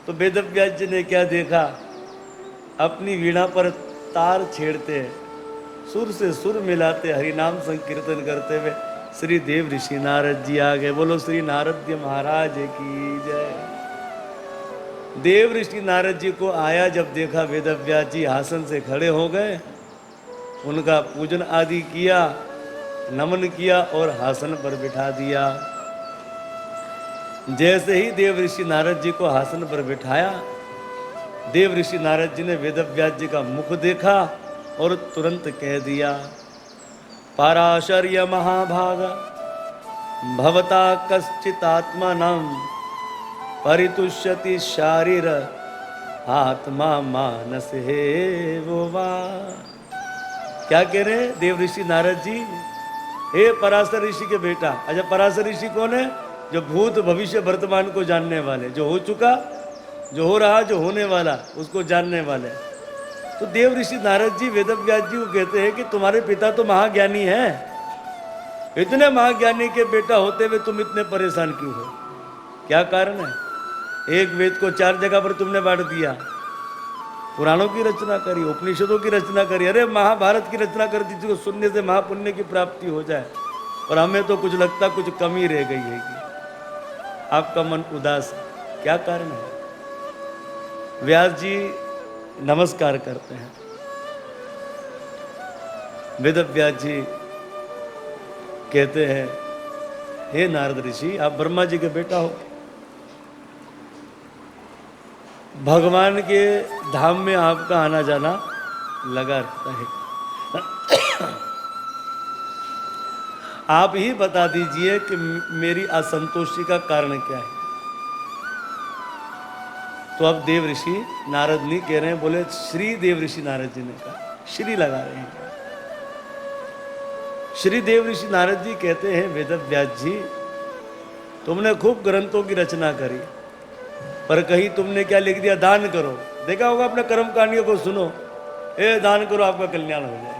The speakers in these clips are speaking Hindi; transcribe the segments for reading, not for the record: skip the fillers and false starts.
तो वेदव्यास जी ने क्या देखा, अपनी वीणा पर तार छेड़ते हैं, सुर से सुर मिलाते, हरि नाम संकीर्तन करते हुए श्री देव ऋषि नारद जी आ गए। बोलो श्री नारद महाराज की जय। देव ऋषि नारद जी को आया जब देखा, वेदव्यास जी आसन से खड़े हो गए, उनका पूजन आदि किया, नमन किया और आसन पर बिठा दिया। जैसे ही देव ऋषि नारद जी को आसन पर बिठाया, देव ऋषि नारद जी ने वेदव्यास जी का मुख देखा और तुरंत कह दिया, पाराशर्य महाभाग भवता कश्चित आत्मानं परितुष्यति शारीर आत्मा मानस हे वो वा। क्या कह रहे हैं देव ऋषि नारद जी? हे पराशर ऋषि के बेटा। अच्छा, पराशर ऋषि कौन है? जो भूत भविष्य वर्तमान को जानने वाले, जो हो चुका, जो हो रहा, जो होने वाला, उसको जानने वाले। तो देव ऋषि नारद जी वेदव्यास जी को कहते हैं कि तुम्हारे पिता तो महाज्ञानी हैं, इतने महाज्ञानी के बेटा होते हुए तुम इतने परेशान क्यों हो? क्या कारण है? एक वेद को 4 जगह पर तुमने बांट दिया, पुराणों की रचना करी, उपनिषदों की रचना करी, अरे महाभारत की रचना कर दी जिसको सुनने से महापुण्य की प्राप्ति हो जाए, और हमें तो कुछ लगता कुछ कमी रह गई है कि आपका मन उदास है। क्या कारण है? व्यास जी नमस्कार करते हैं। वेदव्यास जी कहते हैं, हे नारद ऋषि, आप ब्रह्मा जी के बेटा हो, भगवान के धाम में आपका आना जाना लगा रहता है। आप ही बता दीजिए कि मेरी असंतोषी का कारण क्या है। तो अब देव ऋषि नारद नहीं कह रहे हैं, बोले श्री देव ऋषि नारद जी ने कहा, श्री लगा रहे हैं। श्री देव ऋषि नारद जी कहते हैं, वेदव्यास जी, तुमने खूब ग्रंथों की रचना करी, पर कहीं तुमने क्या लिख दिया? दान करो। देखा होगा अपने कर्म कहानियों को सुनो, दान करो आपका कल्याण हो जाएगा,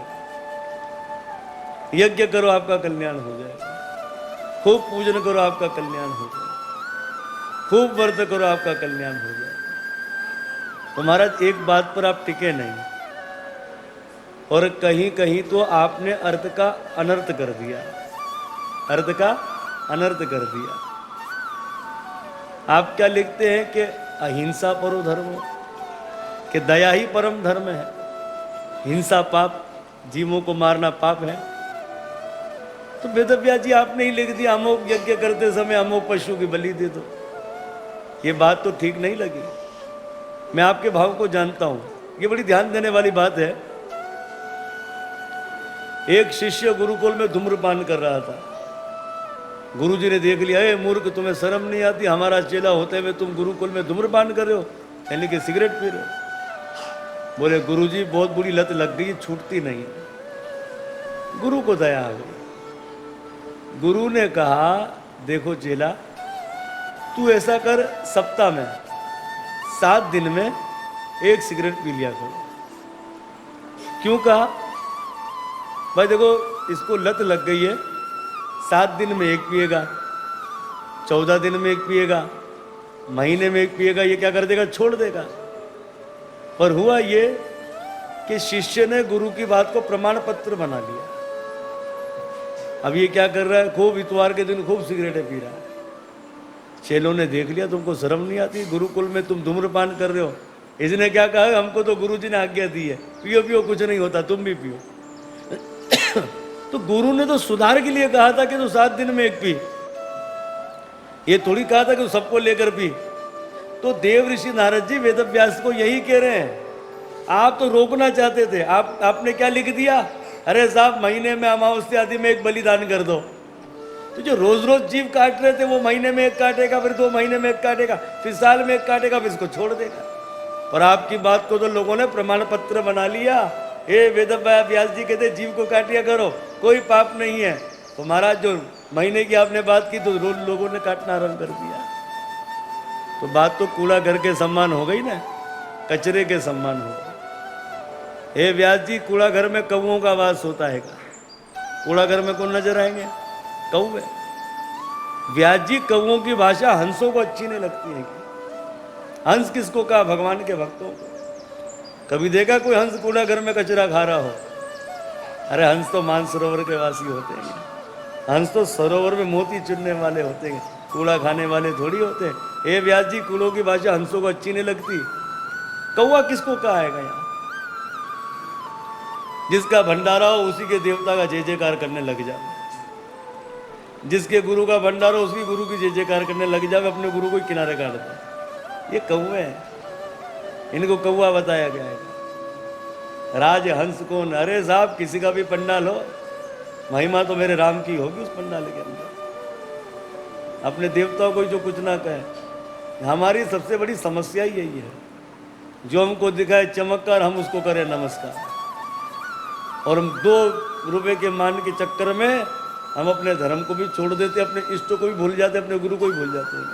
यज्ञ करो आपका कल्याण हो जाएगा, खूब पूजन करो आपका कल्याण हो जाएगा, खूब व्रत करो आपका कल्याण हो जाएगा। तो महाराज एक बात पर आप टिके नहीं, और कहीं कहीं तो आपने अर्थ का अनर्थ कर दिया, अर्थ का अनर्थ कर दिया। आप क्या लिखते हैं कि अहिंसा परो धर्म, कि दया ही परम धर्म है, हिंसा पाप, जीवों को मारना पाप है। तो वेदव्यास जी आपने ही लिख दिया, अमोक यज्ञ करते समय अमोक पशु की बलि दे दो। ये बात तो ठीक नहीं लगी। मैं आपके भाव को जानता हूं, ये बड़ी ध्यान देने वाली बात है। एक शिष्य गुरुकुल में धूम्रपान कर रहा था, गुरुजी ने देख लिया, मूर्ख तुम्हें शर्म नहीं आती, हमारा चेला होते हुए तुम गुरुकुल में धूम्रपान कर रहे हो, यानी कि सिगरेट पी रहे हो। बोले गुरुजी बहुत बुरी लत लग गई, छूटती नहीं। गुरु को दया आ गई। गुरु ने कहा, देखो चेला, तू ऐसा कर, सप्ताह में 7 दिन में 1 सिगरेट पी लिया करो। क्यों कहा? भाई देखो, इसको लत लग गई है, 7 दिन में 1 पिएगा, 14 दिन में 1 पिएगा, महीने में 1 पिएगा, ये क्या कर देगा? छोड़ देगा। पर हुआ ये कि शिष्य ने गुरु की बात को प्रमाण पत्र बना लिया। अब ये क्या कर रहा है? खूब इतवार के दिन खूब सिगरेटें पी रहा है। चेलों ने देख लिया, तुमको शर्म नहीं आती, गुरुकुल में तुम धूम्रपान कर रहे हो। इसने क्या कहा? हमको तो गुरुजी ने आज्ञा दी है, पियो पियो, कुछ नहीं होता, तुम भी पियो। तो गुरु ने तो सुधार के लिए कहा था कि तू 7 दिन में 1 पी, ये थोड़ी कहा था कि तू सबको लेकर पी। तो देव ऋषि नारद जी वेदव्यास को यही कह रहे हैं, आप तो रोकना चाहते थे, आपने क्या लिख दिया? अरे साहब, महीने में अमावस्या आदि में 1 बलिदान कर दो। तो जो रोज रोज जीव काट रहे थे, वो महीने में 1 काटेगा, फिर 2 महीने में 1 काटेगा, फिर साल में 1 काटेगा, फिर इसको छोड़ देगा। और आपकी बात को तो लोगों ने प्रमाण पत्र बना लिया। वेदव्यास जी कहते जीव को काटिया करो, कोई पाप नहीं है। तो महाराज जो महीने की आपने बात की, तो रोज लोगों ने काटना आरंभ कर दिया। तो बात तो कूड़ा घर के सम्मान हो गई ना, कचरे के सम्मान हो गई। हे व्यास जी, कूड़ा घर में कौओं का वास होता है का? कूड़ा घर में कौन नजर आएंगे? कौवे। व्यास जी, कौओं की भाषा हंसों को अच्छी नहीं लगती है। हंस किसको कहा? भगवान के भक्तों को। कभी देखा कोई हंस कूड़ा घर में कचरा खा रहा हो? अरे हंस तो मानसरोवर के वासी होते हैं, हंस तो सरोवर में मोती चुनने वाले होते हैं, कूड़ा खाने वाले थोड़ी होते हैं। हे व्यास जी, कुलों की भाषा हंसों को अच्छी नहीं लगती। कौवा किसको कहाएगा यहाँ? जिसका भंडारा हो उसी के देवता का जय जयकार करने लग जाए, जिसके गुरु का भंडारा हो उसकी गुरु की जय जयकार करने लग जाए, अपने गुरु को किनारे काट दे। ये कौवे हैं, इनको कौवा बताया गया है। राज हंस कौन? अरे साहब, किसी का भी पंडाल हो, महिमा तो मेरे राम की होगी उस पंडाल के अंदर। अपने देवताओं को जो कुछ ना कहे। हमारी सबसे बड़ी समस्या ही यही है, जो हमको दिखाए चमत्कार हम उसको करें नमस्कार, और हम 2 रुपए के मान के चक्कर में हम अपने धर्म को भी छोड़ देते, अपने इष्टों को भी भूल जाते, अपने गुरु को भी भूल जाते हैं।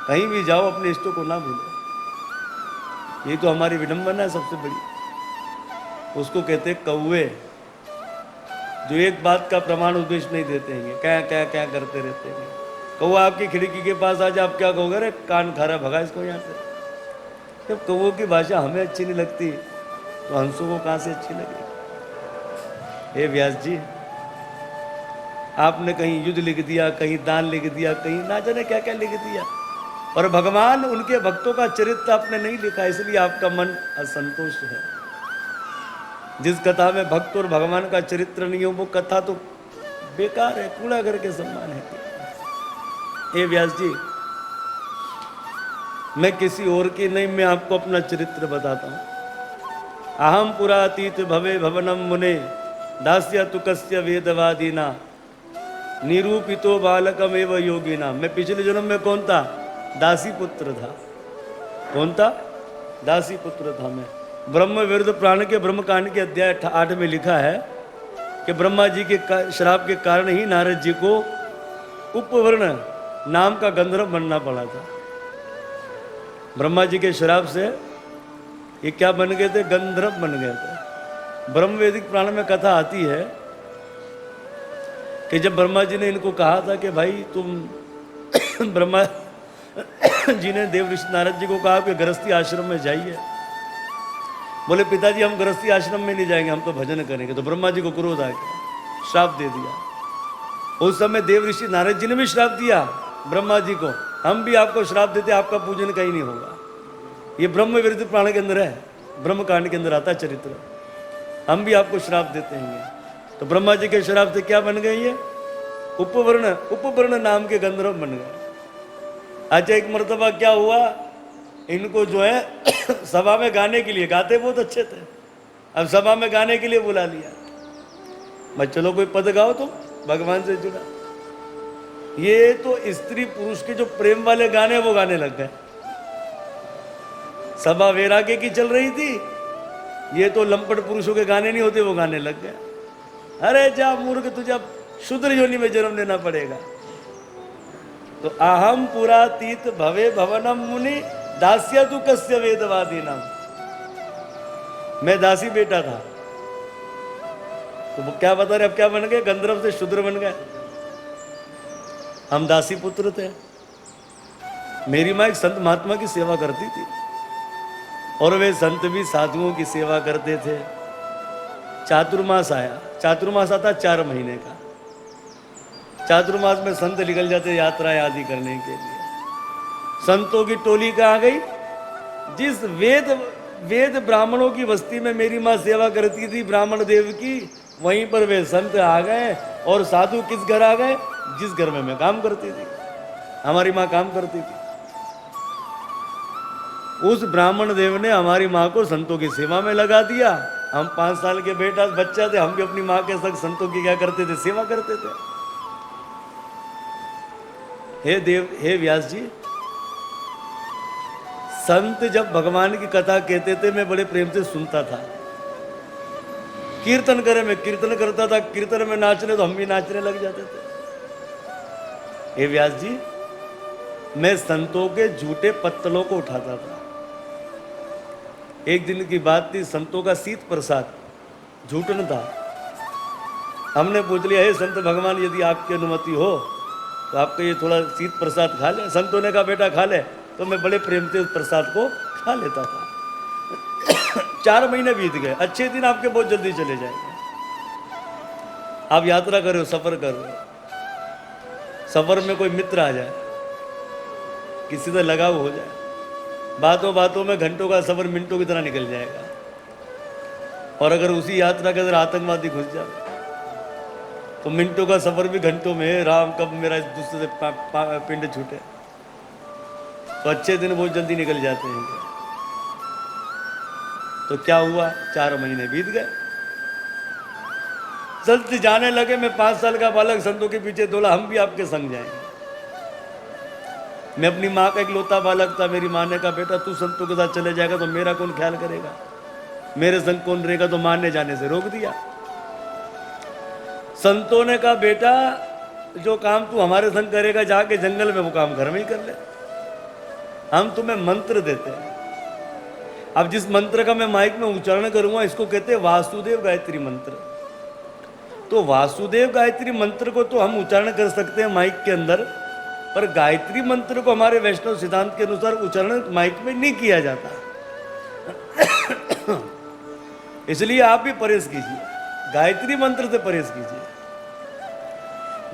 कहीं भी जाओ अपने इष्टों को ना भूलो, ये तो हमारी विडंबना है सबसे बड़ी। उसको कहते कौवे, जो एक बात का प्रमाण उद्देश्य नहीं देते हैं, क्या क्या क्या करते रहते हैं। कौवा आपकी खिड़की के पास आ जाए, आप क्या कहोगे? अरे कान खा रहा, भगा इसको यहाँ से। जब कौवों की भाषा हमें अच्छी नहीं लगती तो हंसों को कहाँ से अच्छी लगेगी? हे व्यास जी, आपने कहीं युद्ध लिख दिया, कहीं दान लिख दिया, कहीं ना जाने क्या क्या लिख दिया, और भगवान उनके भक्तों का चरित्र आपने नहीं लिखा, इसलिए आपका मन असंतुष्ट है। जिस कथा में भक्त और भगवान का चरित्र नहीं हो वो कथा तो बेकार है, कूड़ा घर के समान है। हे व्यास जी, मैं किसी और की नहीं, मैं आपको अपना चरित्र बताता हूं। अहम पुरातीत भवे भवनम मुने दास्य तुकस्य वेदवादीना निरूपितो बालकम एव योगिना। मैं पिछले जन्म में कौन था? दासी पुत्र था। कौन था? दासी पुत्र था मैं। ब्रह्म विरुद्ध प्राण के ब्रह्मकांड के अध्याय 8 में लिखा है कि ब्रह्मा जी के श्राप के कारण ही नारद जी को उपवर्ण नाम का गंधर्व बनना पड़ा था। ब्रह्मा जी के श्राप से ये क्या बन गए थे? गंधर्व बन गए थे। ब्रह्म वैदिक प्राण में कथा आती है कि जब ब्रह्मा जी ने इनको कहा था कि भाई तुम ब्रह्मा जी ने देव ऋषि नारद जी को कहा कि गृहस्थी आश्रम में जाइए। बोले पिताजी हम गृहस्थी आश्रम में नहीं जाएंगे, हम तो भजन करेंगे। तो ब्रह्मा जी को क्रोध आ गया, श्राप दे दिया। उस समय देव ऋषि नारद जी ने भी श्राप दिया ब्रह्मा जी को, हम भी आपको श्राप देते, आपका पूजन कहीं नहीं होगा। ये ब्रह्म विरुद्ध प्राण के अंदर है, ब्रह्म कांड के अंदर आता चरित्र, हम भी आपको श्राप देते हैं। तो ब्रह्मा जी के श्राप से क्या बन गए? ये उपवर्ण नाम के गंधर्व बन गए। अच्छा, एक मर्तबा क्या हुआ, इनको जो है सभा में गाने के लिए, गाते बहुत अच्छे थे, अब सभा में गाने के लिए बुला लिया। मैं चलो कोई पद गाओ तुम, भगवान से जुड़ा। ये तो स्त्री पुरुष के जो प्रेम वाले गाने वो गाने लग गए। सभा वैराग्य की चल रही थी, ये तो लंपट पुरुषों के गाने नहीं होते, वो गाने लग गए। अरे जा मूर्ख, तुझे अब शूद्र योनि में जन्म लेना पड़ेगा। तो अहम पुरातीत भवे भवनम मुनि दास्य तु कस्य वेदवादीनाम। मैं दासी बेटा था, तो वो क्या बता रहे, अब क्या बन गए? गंधर्व से शूद्र बन गए। हम दासी पुत्र थे। मेरी माँ एक संत महात्मा की सेवा करती थी, और वे संत भी साधुओं की सेवा करते थे। चातुर्मास आया, चातुर्मास आता 4 महीने का। चातुर्मास में संत निकल जाते यात्राएं आदि करने के लिए। संतों की टोली कहाँ गई? जिस वेद ब्राह्मणों की बस्ती में मेरी माँ सेवा करती थी ब्राह्मण देव की, वहीं पर वे संत आ गए। और साधु किस घर आ गए? जिस घर में मैं काम करती थी, हमारी माँ काम करती थी। उस ब्राह्मण देव ने हमारी माँ को संतों की सेवा में लगा दिया। हम 5 साल के बच्चा थे, हम भी अपनी माँ के संग संतों की क्या करते थे? सेवा करते थे। हे व्यास जी, संत जब भगवान की कथा कहते थे मैं बड़े प्रेम से सुनता था। कीर्तन करे, मैं कीर्तन करता था, कीर्तन में नाचने तो हम भी नाचने लग जाते थे। हे व्यास जी, मैं संतों के झूठे पत्तलों को उठाता था। एक दिन की बात थी, संतों का शीत प्रसाद झूठन था। हमने पूछ लिया, हे संत भगवान, यदि आपकी अनुमति हो तो आपको ये थोड़ा शीत प्रसाद खा ले। संतों ने कहा बेटा खा ले, तो मैं बड़े प्रेम से उस प्रसाद को खा लेता था। 4 महीने बीत गए, अच्छे दिन आपके बहुत जल्दी चले जाएंगे। आप यात्रा कर रहे हो, सफर कर रहे हो, सफर में कोई मित्र आ जाए, किसी से लगाव हो जाए, बातों बातों में घंटों का सफर मिनटों की तरह निकल जाएगा। और अगर उसी यात्रा के अंदर आतंकवादी घुस जाए तो मिनटों का सफर भी घंटों में, राम कब मेरा इस दूसरे से पिंड छूटे। तो अच्छे दिन बहुत जल्दी निकल जाते हैं। तो क्या हुआ, 4 महीने बीत गए, चलते जाने लगे। मैं 5 साल का बालक संतों के पीछे दौड़ा, हम भी आपके संग जाएंगे। मैं अपनी माँ का इकलौता बालक था। मेरी माँ ने कहा, बेटा तू संतों के साथ चले जाएगा तो मेरा कौन ख्याल करेगा, मेरे संग कौन रहेगा। तो माँ ने जाने से रोक दिया। संतों ने कहा, बेटा जो काम तू हमारे संग करेगा जाके जंगल में, वो काम घर में ही कर ले। हम तुम्हें मंत्र देते हैं। अब जिस मंत्र का मैं माइक में उच्चारण करूंगा इसको कहते हैं वासुदेव गायत्री मंत्र। तो वासुदेव गायत्री मंत्र को तो हम उच्चारण कर सकते हैं माइक के अंदर, पर गायत्री मंत्र को हमारे वैष्णव सिद्धांत के अनुसार उच्चारण माइक में नहीं किया जाता। इसलिए आप भी परहेज कीजिए, गायत्री मंत्र से परहेज कीजिए।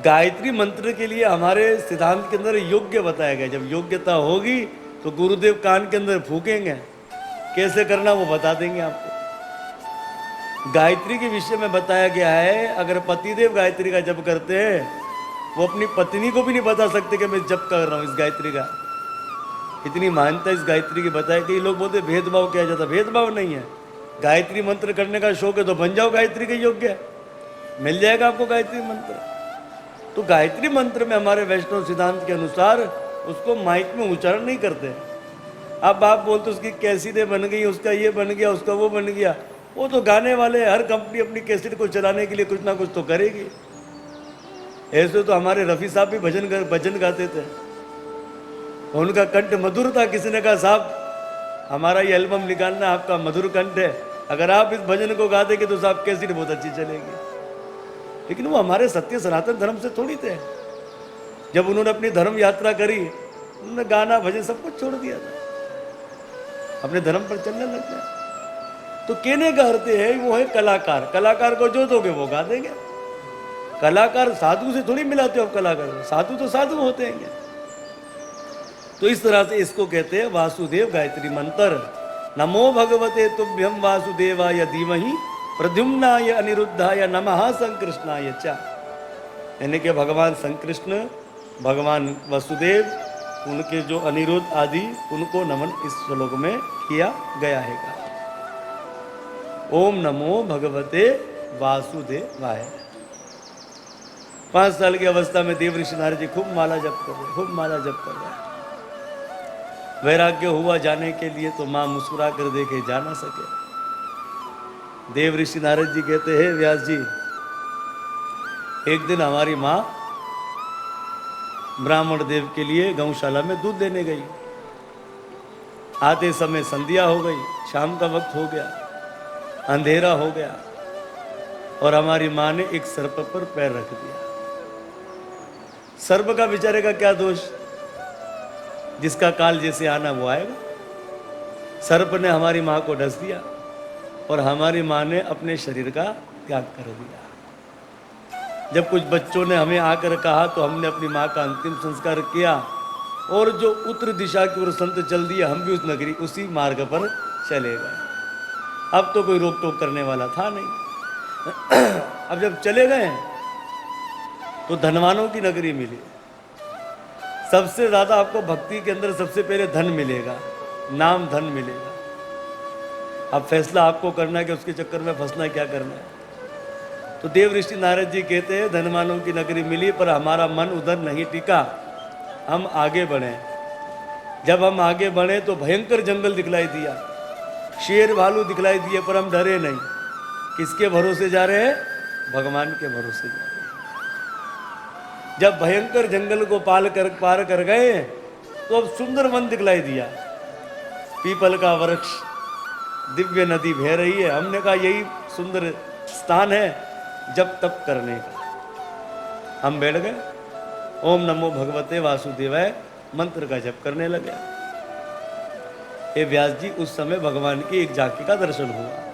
गायत्री मंत्र के लिए हमारे सिद्धांत के अंदर योग्य बताया गया। जब योग्यता होगी तो गुरुदेव कान के अंदर फूकेंगे, कैसे करना वो बता देंगे आपको। गायत्री के विषय में बताया गया है, अगर पतिदेव गायत्री का जप करते हैं वो अपनी पत्नी को भी नहीं बता सकते कि मैं जप कर रहा हूं इस गायत्री का। इतनी मान्यता इस गायत्री की बताया कि लोग बोलते भेदभाव किया जाता, भेदभाव नहीं है। गायत्री मंत्र करने का शौक है तो बन जाओ गायत्री के योग्य, मिल जाएगा आपको गायत्री मंत्र। तो गायत्री मंत्र में हमारे वैष्णव सिद्धांत के अनुसार उसको माइक में उच्चारण नहीं करते। अब आप बोलते उसकी कैसेटें बन गई, उसका ये बन गया, उसका वो बन गया, वो तो गाने वाले, हर कंपनी अपनी कैसेट को चलाने के लिए कुछ ना कुछ तो करेगी। ऐसे तो हमारे रफ़ी साहब भी भजन गाते थे, उनका कंठ मधुर था। किसी ने कहा, साहब हमारा ये एल्बम निकालना, आपका मधुर कंठ है, अगर आप इस भजन को गा देंगे तो साहब कैसेट बहुत अच्छी चलेगी। लेकिन वो हमारे सत्य सनातन धर्म से थोड़ी थे। जब उन्होंने अपनी धर्म यात्रा करी, उन्होंने गाना भजन सब कुछ छोड़ दिया था, अपने धर्म पर चलने लग गए। तो कहने का अर्थ है वो है कलाकार। कलाकार को जो दोगे वो गा देंगे। कलाकार साधु से थोड़ी मिलाते हो आप कलाकार, साधु तो साधु होते हैं। तो इस तरह से इसको कहते हैं वासुदेव गायत्री मंत्र। नमो भगवते तुभ्यम वासुदेवाय धीमहि प्रद्युम्नाय अनिरुद्धाय नमः संकृष्णाय च। यानी कि भगवान संकृष्ण, भगवान वसुदेव, उनके जो अनिरुद्ध आदि, उनको नमन इस श्लोक में किया गया है। ओम नमो भगवते वासुदेवाय। 5 साल की अवस्था में देव ऋषि नारद जी खूब माला जप कर रहे, खूब माला जप कर रहे। वैराग्य हुआ जाने के लिए तो माँ मुस्कुरा कर देखे जा ना सके। देव ऋषि नारद जी कहते हैं, व्यास जी एक दिन हमारी माँ ब्राह्मण देव के लिए गौशाला में दूध देने गई। आते समय संध्या हो गई, शाम का वक्त हो गया, अंधेरा हो गया, और हमारी माँ ने एक सर्प पर पैर रख दिया। सर्प का बेचारे का क्या दोष, जिसका काल जैसे आना वो आएगा। सर्प ने हमारी माँ को डस दिया और हमारी माँ ने अपने शरीर का त्याग कर दिया। जब कुछ बच्चों ने हमें आकर कहा तो हमने अपनी माँ का अंतिम संस्कार किया, और जो उत्तर दिशा की ओर संत चल दिया, हम भी उस नगरी, उसी मार्ग पर चले गए। अब तो कोई रोक टोक करने वाला था नहीं। अब जब चले गए तो धनवानों की नगरी मिली। सबसे ज्यादा आपको भक्ति के अंदर सबसे पहले धन मिलेगा, नाम धन मिलेगा। अब फैसला आपको करना है कि उसके चक्कर में फंसना क्या करना है। तो देव ऋषि नारद जी कहते हैं धनवानों की नगरी मिली, पर हमारा मन उधर नहीं टिका, हम आगे बढ़े। जब हम आगे बढ़े तो भयंकर जंगल दिखलाई दिया, शेर भालू दिखलाई दिए, पर हम डरे नहीं। किसके भरोसे जा रहे हैं? भगवान के भरोसे जा रहे हैं। जब भयंकर जंगल को पार कर गए तो अब सुंदर वन दिखलाई दिया, पीपल का वृक्ष, दिव्य नदी बह रही है। हमने कहा यही सुंदर स्थान है जब तप करने का। हम बैठ गए, ओम नमो भगवते वासुदेवाय मंत्र का जप करने लगे। हे व्यास जी, उस समय भगवान की एक झांकी का दर्शन हुआ।